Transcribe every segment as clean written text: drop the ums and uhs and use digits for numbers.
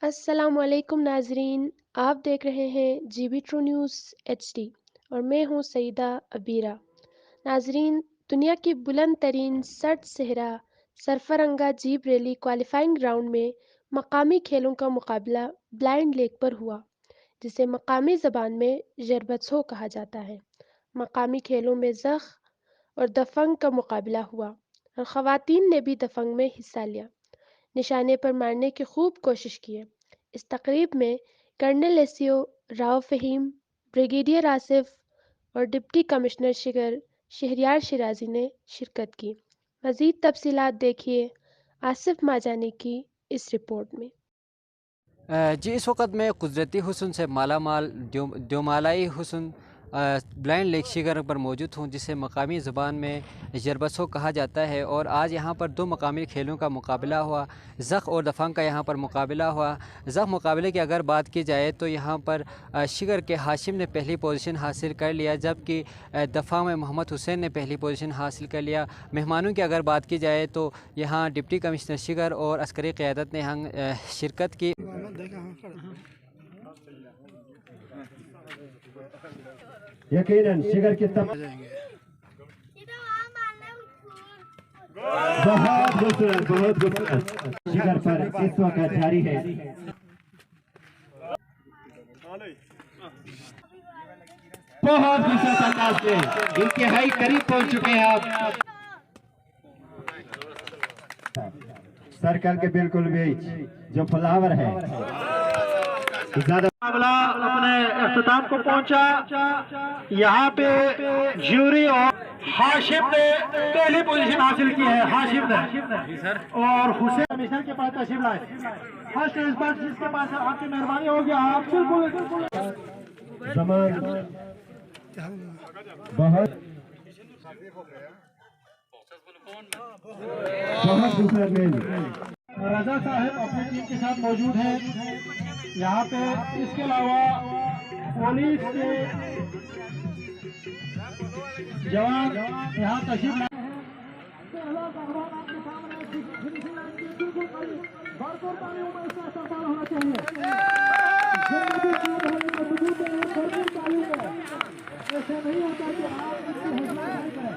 अस्सलामुअलैकुम नाजरीन। आप देख रहे हैं जीबी ट्रू न्यूज़ एचडी और मैं हूं सईदा अबीरा। नाजरीन, दुनिया की बुलंद तरीन सर्द सहरा सरफरंगा जीप रैली क्वालिफाइंग राउंड में मकामी खेलों का मुकाबला ब्लाइंड लेक पर हुआ, जिसे मकामी ज़बान में जरबत्सो कहा जाता है। मकामी खेलों में ज़ख और दफंग का मुकाबला हुआ और ख़वातीन ने भी दफंग में हिस्सा लिया। निशाने पर मारने की खूब कोशिश की है। इस तकरीब में colonel SO Rao Fahim, brigadier Asif और डिप्टी कमिश्नर शिगर शहरयार शिराजी ने शिरकत की। मज़ीद तफसीलात देखिए आसिफ माजानी की इस रिपोर्ट में। जी, इस वक्त मैं कुदरती हुस्न से माला माल द्योमालाई हुस्न ब्लाइंड लेक शिगर पर मौजूद हूँ, जिसे मकामी ज़बान में जरबसो कहा जाता है। और आज यहाँ पर दो मकामी खेलों का मुकाबला हुआ। ज़ख़ और दफंग का यहाँ पर मुकाबला हुआ। ज़ख़ मुकाबले की अगर बात की जाए तो यहाँ पर शिगर के हाशिम ने पहली पोजीशन हासिल कर लिया, जबकि दफा में मोहम्मद हुसैन ने पहली पोजीशन हासिल कर लिया। मेहमानों की अगर बात की जाए तो यहाँ डिप्टी कमिश्नर शिगर और अस्करी क़यादत ने यहाँ शिरकत की। यकीनन शिगर की बहुत खूबसूरत, बहुत खूबसूरत शिगर पर इस वक्त जारी है। बहुत खूबसूरत अंदाज से इंतहाई करीब पहुंच चुके हैं आप सर्कल के बिल्कुल बीच जो फ्लावर है। मुकाबला अपने अख्ताम को पहुंचा। यहाँ पे ज्यूरी और हाशिम ने पहली पोजीशन हासिल की है। हाशिम ने और हुसैन कमिश्नर के पास तशरीफ लाए। फर्स्ट इस बार जिसके पास आपकी मेहरबानी होगी, आप बिल्कुल जमान बहुत बहुत खूबसूरत गेंद। रजा साहब अपनी टीम के साथ मौजूद हैं यहाँ पे। इसके अलावा पुलिस के जवान यहाँ तशरीफ लाए हैं। भरपूर पानी होना चाहिए। ऐसे नहीं होता कि आप इसकी हौसला नहीं करें।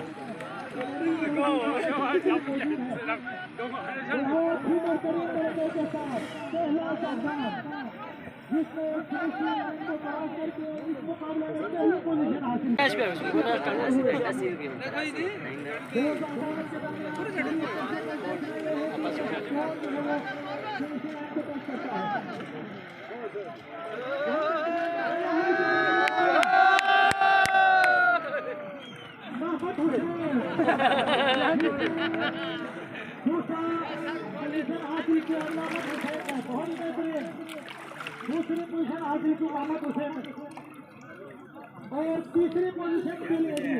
दूसरी पोजीशन हासिल की मोहम्मद हुसैन और तीसरी पोजीशन के लिए